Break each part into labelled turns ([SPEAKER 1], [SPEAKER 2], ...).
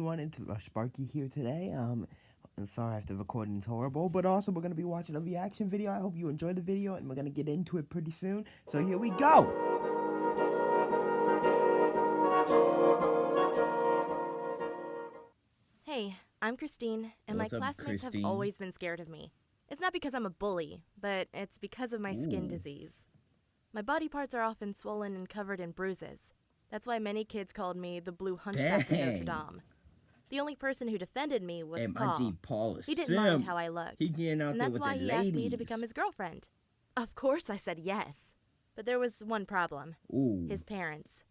[SPEAKER 1] Everyone, it's RushSparky here today. I'm sorry I have to record and it's horrible, but also we're gonna be watching a reaction video. I hope you enjoyed the video, and we're gonna get into it pretty soon. So here we go.
[SPEAKER 2] Hey, I'm Christine, and my
[SPEAKER 3] What's up,
[SPEAKER 2] classmates have
[SPEAKER 3] Christine?
[SPEAKER 2] always been scared of me. It's not because I'm a bully, but it's because of my skin disease. My body parts are often swollen and covered in bruises. That's why many kids called me the Blue Hunchback of Notre Dame. The only person who defended me was
[SPEAKER 3] Hey, my
[SPEAKER 2] Paul.
[SPEAKER 3] G, Paul is
[SPEAKER 2] He didn't mind how I looked,
[SPEAKER 3] He getting out
[SPEAKER 2] and
[SPEAKER 3] there
[SPEAKER 2] that's
[SPEAKER 3] with
[SPEAKER 2] why
[SPEAKER 3] the
[SPEAKER 2] he
[SPEAKER 3] ladies.
[SPEAKER 2] asked me to become his girlfriend. Of course I said yes. But there was one problem.
[SPEAKER 3] Ooh.
[SPEAKER 2] His parents.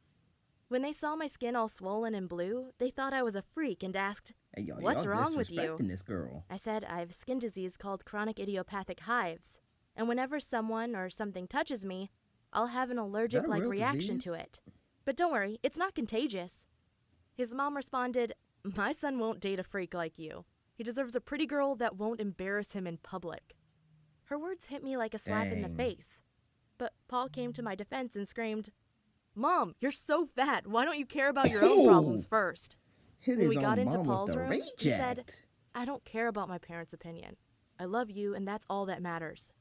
[SPEAKER 2] When they saw my skin all swollen and blue, they thought I was a freak and asked,
[SPEAKER 3] Hey, y'all,
[SPEAKER 2] "What's wrong with you?"
[SPEAKER 3] disrespecting this girl.
[SPEAKER 2] I said I have skin disease called chronic idiopathic hives, and whenever someone or something touches me, I'll have an allergic-like
[SPEAKER 3] real
[SPEAKER 2] reaction
[SPEAKER 3] disease?
[SPEAKER 2] to it. But don't worry, it's not contagious. His mom responded, "My son won't date a freak like you. He deserves a pretty girl that won't embarrass him in public." Her words hit me like a slap in the
[SPEAKER 3] Dang.
[SPEAKER 2] face. But Paul came to my defense and screamed, "Mom, you're so fat. Why don't you care about your own problems first?"
[SPEAKER 3] Hit
[SPEAKER 2] When
[SPEAKER 3] his
[SPEAKER 2] we got
[SPEAKER 3] own
[SPEAKER 2] into
[SPEAKER 3] mom
[SPEAKER 2] Paul's
[SPEAKER 3] with the
[SPEAKER 2] room,
[SPEAKER 3] rage
[SPEAKER 2] he said,
[SPEAKER 3] act.
[SPEAKER 2] "I don't care about my parents' opinion. I love you, and that's all that matters."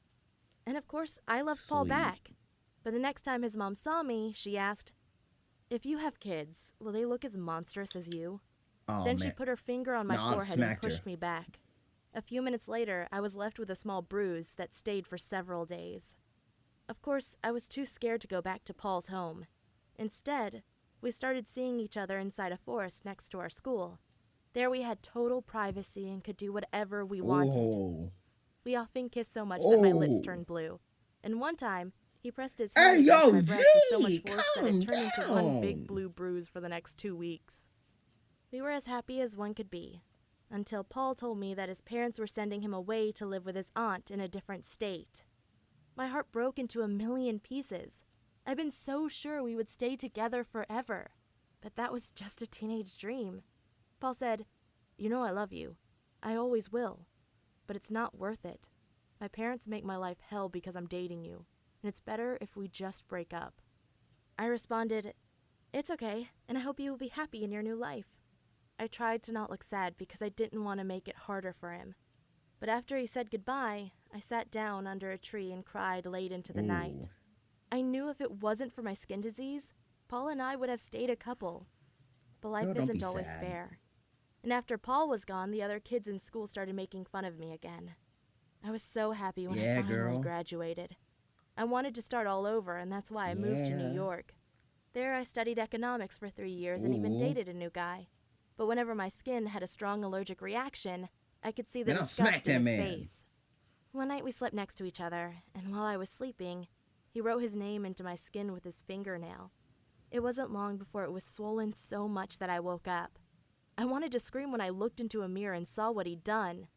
[SPEAKER 2] And of course, I loved Paul
[SPEAKER 3] Sweet.
[SPEAKER 2] back. But the next time his mom saw me, she asked, "If you have kids, will they look as monstrous as you?"
[SPEAKER 3] Oh,
[SPEAKER 2] Then
[SPEAKER 3] man.
[SPEAKER 2] she put her finger on my
[SPEAKER 3] Nah, I'd
[SPEAKER 2] forehead and
[SPEAKER 3] smacked her.
[SPEAKER 2] pushed me back. A few minutes later, I was left with a small bruise that stayed for several days. Of course, I was too scared to go back to Paul's home. Instead, we started seeing each other inside a forest next to our school. There we had total privacy and could do whatever we wanted.
[SPEAKER 3] Oh.
[SPEAKER 2] We often kissed so much that my lips
[SPEAKER 3] Oh.
[SPEAKER 2] turned blue. And one time, he pressed his
[SPEAKER 3] Hey,
[SPEAKER 2] hand against
[SPEAKER 3] yo,
[SPEAKER 2] my breast with so much
[SPEAKER 3] G,
[SPEAKER 2] force that
[SPEAKER 3] calm
[SPEAKER 2] it turned into one
[SPEAKER 3] down.
[SPEAKER 2] big blue bruise for the next 2 weeks. We were as happy as one could be, until Paul told me that his parents were sending him away to live with his aunt in a different state. My heart broke into a million pieces. I'd been so sure we would stay together forever, but that was just a teenage dream. Paul said, "You know I love you. I always will. But it's not worth it. My parents make my life hell because I'm dating you, and it's better if we just break up." I responded, "It's okay, and I hope you will be happy in your new life." I tried to not look sad because I didn't want to make it harder for him. But after he said goodbye, I sat down under a tree and cried late into the night. I knew if it wasn't for my skin disease, Paul and I would have stayed a couple. But life
[SPEAKER 3] No, don't
[SPEAKER 2] isn't
[SPEAKER 3] be
[SPEAKER 2] always
[SPEAKER 3] sad.
[SPEAKER 2] fair. And after Paul was gone, the other kids in school started making fun of me again. I was so happy when
[SPEAKER 3] Yeah,
[SPEAKER 2] I finally
[SPEAKER 3] girl.
[SPEAKER 2] graduated. I wanted to start all over, and that's why I moved to New
[SPEAKER 3] Yeah.
[SPEAKER 2] York. There I studied economics for 3 years and even
[SPEAKER 3] Ooh.
[SPEAKER 2] dated a new guy. But whenever my skin had a strong allergic reaction, I could see the
[SPEAKER 3] Man, I'll
[SPEAKER 2] disgust
[SPEAKER 3] smack
[SPEAKER 2] in
[SPEAKER 3] that
[SPEAKER 2] his
[SPEAKER 3] man.
[SPEAKER 2] face. One night we slept next to each other, and while I was sleeping, he wrote his name into my skin with his fingernail. It wasn't long before it was swollen so much that I woke up. I wanted to scream when I looked into a mirror and saw what he'd done.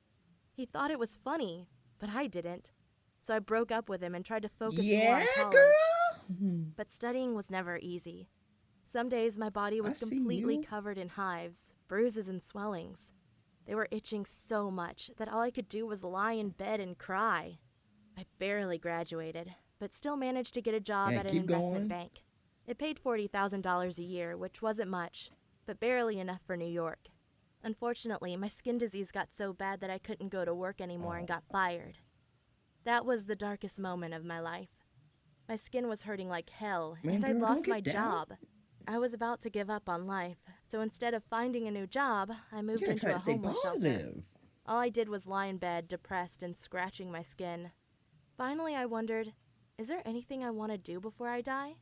[SPEAKER 2] He thought it was funny, but I didn't. So I broke up with him and tried to focus more on
[SPEAKER 3] Yeah,
[SPEAKER 2] college.
[SPEAKER 3] girl.
[SPEAKER 2] But studying was never easy. Some days my body was
[SPEAKER 3] I see
[SPEAKER 2] completely
[SPEAKER 3] you.
[SPEAKER 2] covered in hives, bruises, and swellings. They were itching so much that all I could do was lie in bed and cry. I barely graduated, but still managed to get a job
[SPEAKER 3] Yeah,
[SPEAKER 2] at an
[SPEAKER 3] keep
[SPEAKER 2] investment
[SPEAKER 3] going.
[SPEAKER 2] bank. It paid $40,000 a year, which wasn't much, but barely enough for New York. Unfortunately, my skin disease got so bad that I couldn't go to work anymore and got fired. That was the darkest moment of my life. My skin was hurting like hell,
[SPEAKER 3] Man,
[SPEAKER 2] and I'd
[SPEAKER 3] girl,
[SPEAKER 2] lost
[SPEAKER 3] don't
[SPEAKER 2] my
[SPEAKER 3] get down.
[SPEAKER 2] job. I was about to give up on life, so instead of finding a new job, I moved
[SPEAKER 3] You gotta
[SPEAKER 2] into
[SPEAKER 3] try
[SPEAKER 2] a
[SPEAKER 3] to stay
[SPEAKER 2] homeless shelter.
[SPEAKER 3] positive.
[SPEAKER 2] All I did was lie in bed, depressed and scratching my skin. Finally, I wondered, is there anything I want to do before I die?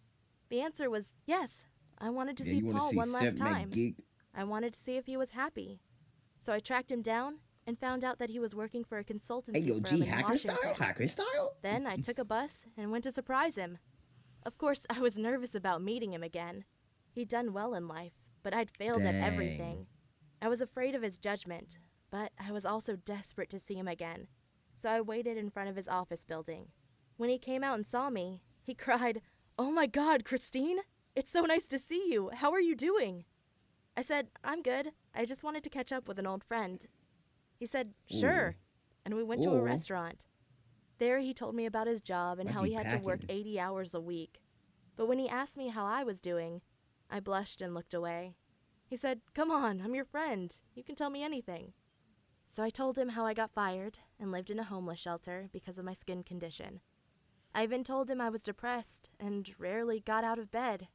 [SPEAKER 2] The answer was yes. I wanted to
[SPEAKER 3] Yeah,
[SPEAKER 2] see
[SPEAKER 3] you wanna
[SPEAKER 2] Paul
[SPEAKER 3] see
[SPEAKER 2] one last
[SPEAKER 3] Simp
[SPEAKER 2] time.
[SPEAKER 3] McGeek?
[SPEAKER 2] I wanted to see if he was happy. So I tracked him down and found out that he was working for a consultancy
[SPEAKER 3] Hey, yo,
[SPEAKER 2] firm
[SPEAKER 3] G,
[SPEAKER 2] in
[SPEAKER 3] hacker
[SPEAKER 2] Washington.
[SPEAKER 3] style? Hacker style?
[SPEAKER 2] Then I took a bus and went to surprise him. Of course, I was nervous about meeting him again. He'd done well in life, but I'd failed at
[SPEAKER 3] Dang.
[SPEAKER 2] everything. I was afraid of his judgment, but I was also desperate to see him again. So I waited in front of his office building. When he came out and saw me, he cried, "Oh my God, Christine! It's so nice to see you. How are you doing?" I said, "I'm good. I just wanted to catch up with an old friend." He said, "Sure," and we went to a
[SPEAKER 3] Ooh.
[SPEAKER 2] restaurant. There he told me about his job and
[SPEAKER 3] Why'd
[SPEAKER 2] how
[SPEAKER 3] you
[SPEAKER 2] he had to work
[SPEAKER 3] packing?
[SPEAKER 2] 80 hours a week. But when he asked me how I was doing, I blushed and looked away. He said, "Come on, I'm your friend. You can tell me anything." So I told him how I got fired and lived in a homeless shelter because of my skin condition. I even told him I was depressed and rarely got out of bed.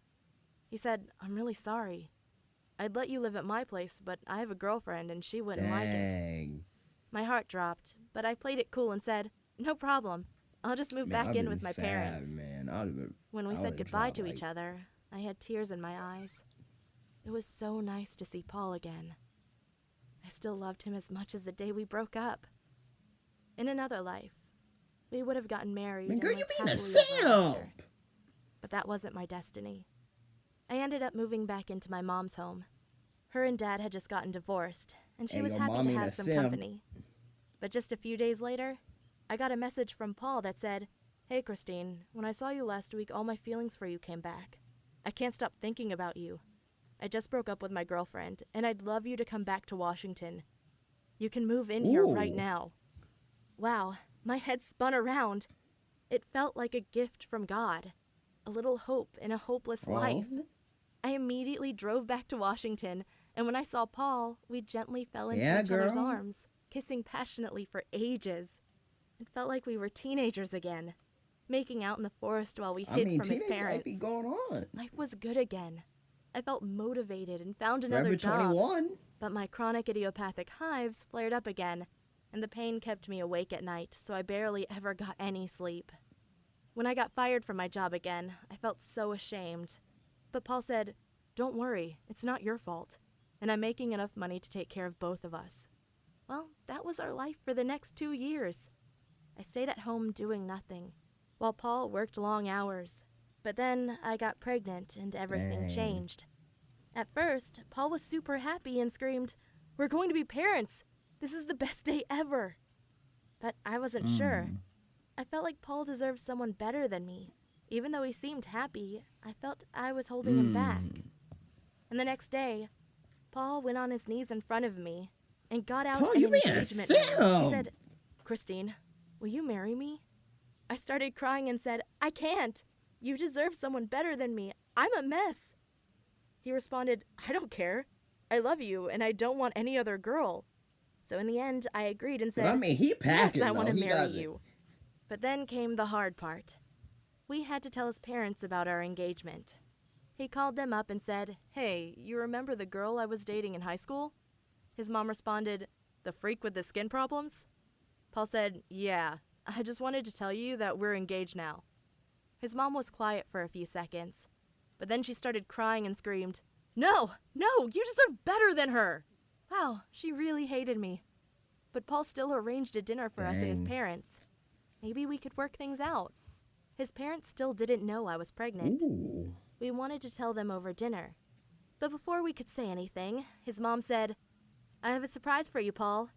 [SPEAKER 2] He said, "I'm really sorry. I'd let you live at my place, but I have a girlfriend and she wouldn't like it."
[SPEAKER 1] Dang.
[SPEAKER 2] My heart dropped, but I played it cool and said, "No problem. I'll just move back
[SPEAKER 1] I'd
[SPEAKER 2] in
[SPEAKER 1] been
[SPEAKER 2] with my
[SPEAKER 1] sad,
[SPEAKER 2] parents."
[SPEAKER 1] Man.
[SPEAKER 2] When we
[SPEAKER 1] I
[SPEAKER 2] said
[SPEAKER 1] would've
[SPEAKER 2] goodbye
[SPEAKER 1] dropped,
[SPEAKER 2] to each other, I had tears in my eyes. It was so nice to see Paul again. I still loved him as much as the day we broke up. In another life, we would have gotten married
[SPEAKER 3] Man,
[SPEAKER 2] and
[SPEAKER 3] girl, you
[SPEAKER 2] lived
[SPEAKER 3] being a
[SPEAKER 2] happily ever after.
[SPEAKER 3] simp.
[SPEAKER 2] But that wasn't my destiny. I ended up moving back into my mom's home. Her and Dad had just gotten divorced, and she
[SPEAKER 1] Hey,
[SPEAKER 2] was
[SPEAKER 1] your
[SPEAKER 2] happy
[SPEAKER 1] mom
[SPEAKER 2] to
[SPEAKER 1] ain't
[SPEAKER 2] have
[SPEAKER 1] a
[SPEAKER 2] some
[SPEAKER 1] simp.
[SPEAKER 2] company. But just a few days later, I got a message from Paul that said, "Hey Christine, when I saw you last week, all my feelings for you came back. I can't stop thinking about you. I just broke up with my girlfriend, and I'd love you to come back to Washington. You can move in here right
[SPEAKER 1] Ooh.
[SPEAKER 2] now." Wow, my head spun around. It felt like a gift from God, a little hope in a hopeless life. I immediately drove back to Washington, and when I saw Paul, we gently fell into
[SPEAKER 1] Yeah,
[SPEAKER 2] each other's
[SPEAKER 1] girl.
[SPEAKER 2] arms, kissing passionately for ages. It felt like we were teenagers again, making out in the forest while we
[SPEAKER 1] I
[SPEAKER 2] hid
[SPEAKER 1] mean,
[SPEAKER 2] from his
[SPEAKER 1] teenage life
[SPEAKER 2] parents.
[SPEAKER 1] be going on.
[SPEAKER 2] Life was good again. I felt motivated and found another
[SPEAKER 1] Forever
[SPEAKER 2] job.
[SPEAKER 1] 21.
[SPEAKER 2] But my chronic idiopathic hives flared up again, and the pain kept me awake at night, so I barely ever got any sleep. When I got fired from my job again, I felt so ashamed. But Paul said, "Don't worry, it's not your fault, and I'm making enough money to take care of both of us." Well, that was our life for the next 2 years. I stayed at home doing nothing, while Paul worked long hours. But then I got pregnant and everything
[SPEAKER 1] Dang.
[SPEAKER 2] changed. At first, Paul was super happy and screamed, "We're going to be parents! This is the best day ever!" But I wasn't sure. I felt like Paul deserved someone better than me. Even though he seemed happy, I felt I was holding him back. And the next day, Paul went on his knees in front of me and got out
[SPEAKER 3] Paul,
[SPEAKER 2] an
[SPEAKER 3] you being a
[SPEAKER 2] engagement ring. He
[SPEAKER 3] simp.
[SPEAKER 2] said, "Christine, will you marry me?" I started crying and said, "I can't. You deserve someone better than me. I'm a mess." He responded, "I don't care. I love you, and I don't want any other girl." So in the end, I agreed and
[SPEAKER 3] But
[SPEAKER 2] said,
[SPEAKER 3] I mean, he packing,
[SPEAKER 2] "Yes, I want to
[SPEAKER 3] though. He
[SPEAKER 2] marry
[SPEAKER 3] does it.
[SPEAKER 2] you." But then came the hard part. We had to tell his parents about our engagement. He called them up and said, "Hey, you remember the girl I was dating in high school?" His mom responded, "The freak with the skin problems?" Paul said, "Yeah, I just wanted to tell you that we're engaged now." His mom was quiet for a few seconds, but then she started crying and screamed, No, you deserve better than her." Wow, she really hated me. But Paul still arranged a dinner for us and his
[SPEAKER 1] Dang.
[SPEAKER 2] parents. Maybe we could work things out. His parents still didn't know I was pregnant.
[SPEAKER 1] Ooh.
[SPEAKER 2] We wanted to tell them over dinner. But before we could say anything, his mom said, "I have a surprise for you, Paul."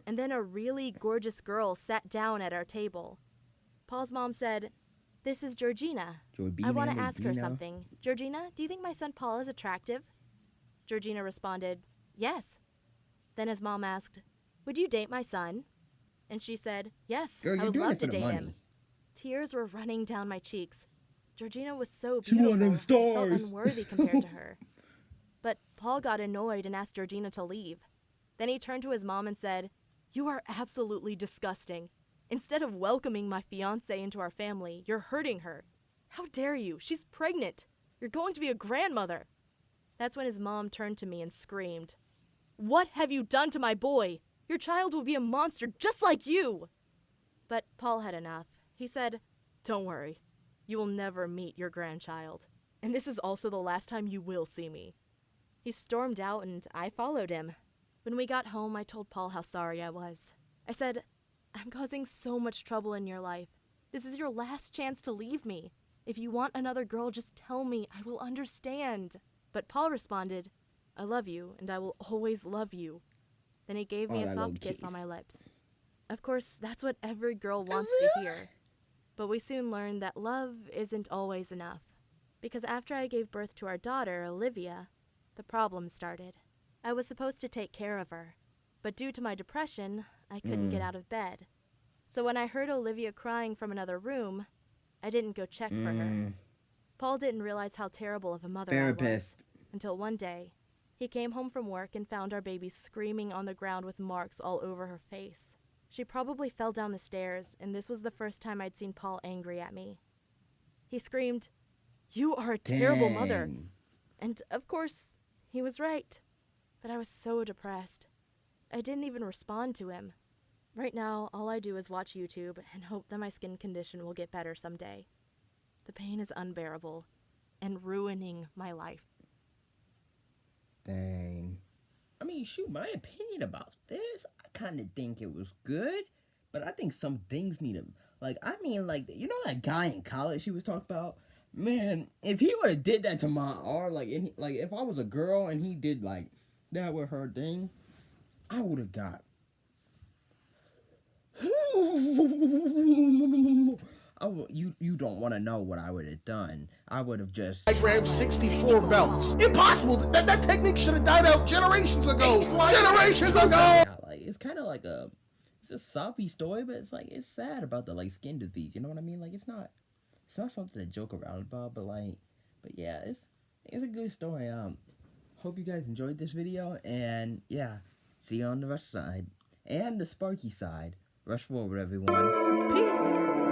[SPEAKER 2] And then a really gorgeous girl sat down at our table. Paul's mom said, "This is Georgina. I want to ask her something. Georgina, do you think my son Paul is attractive?" Georgina responded, "Yes." Then his mom asked, "Would you date my son?" And she said, "Yes,
[SPEAKER 3] Girl,
[SPEAKER 2] I
[SPEAKER 3] you're
[SPEAKER 2] would
[SPEAKER 3] doing
[SPEAKER 2] love
[SPEAKER 3] it for
[SPEAKER 2] to
[SPEAKER 3] the
[SPEAKER 2] date
[SPEAKER 3] money.
[SPEAKER 2] him." Tears were running down my cheeks. Georgina was so
[SPEAKER 3] She one
[SPEAKER 2] beautiful,
[SPEAKER 3] of them
[SPEAKER 2] I felt
[SPEAKER 3] stars.
[SPEAKER 2] unworthy compared to her. But Paul got annoyed and asked Georgina to leave. Then he turned to his mom and said, "You are absolutely disgusting. Instead of welcoming my fiancé into our family, you're hurting her. How dare you? She's pregnant. You're going to be a grandmother." That's when his mom turned to me and screamed, "What have you done to my boy? Your child will be a monster just like you." But Paul had enough. He said, "Don't worry. You will never meet your grandchild. And this is also the last time you will see me." He stormed out and I followed him. When we got home, I told Paul how sorry I was. I said, "I'm causing so much trouble in your life. This is your last chance to leave me. If you want another girl, just tell me. I will understand." But Paul responded, "I love you, and I will always love you." Then he gave me
[SPEAKER 1] Oh,
[SPEAKER 2] a
[SPEAKER 1] that
[SPEAKER 2] soft
[SPEAKER 1] low-key.
[SPEAKER 2] kiss on my lips. Of course, that's what every girl wants to hear. But we soon learned that love isn't always enough. Because after I gave birth to our daughter, Olivia, the problem started. I was supposed to take care of her, but due to my depression, I couldn't get out of bed. So when I heard Olivia crying from another room, I didn't go check for her. Paul didn't realize how terrible of a mother I was
[SPEAKER 1] Therapist.
[SPEAKER 2] until one day, He came home from work and found our baby screaming on the ground with marks all over her face. She probably fell down the stairs, and this was the first time I'd seen Paul angry at me. He screamed, "You are a terrible mother."
[SPEAKER 1] Dang.
[SPEAKER 2] And, of course, he was right. But I was so depressed. I didn't even respond to him. Right now, all I do is watch YouTube and hope that my skin condition will get better someday. The pain is unbearable and ruining my life.
[SPEAKER 1] Dang. I mean, shoot, my opinion about this, I kind of think it was good, but I think some things need to, like, I mean, like, you know that guy in college she was talking about? Man, if he would have did that to my arm, like, like, if I was a girl and he did, like, that with her thing, I would have got... You don't want to know what I would have done. I would have just...
[SPEAKER 4] I grabbed 64 belts. Impossible! That technique should have died out generations ago! Generations ago!
[SPEAKER 1] Like, it's kind of like it's a soppy story, but it's like, it's sad about the, like, skin disease, you know what I mean? Like, it's not something to joke around about, but yeah, it's a good story. Hope you guys enjoyed this video, and yeah, see you on the Rush side, and the Sparky side. Rush forward, everyone. Peace!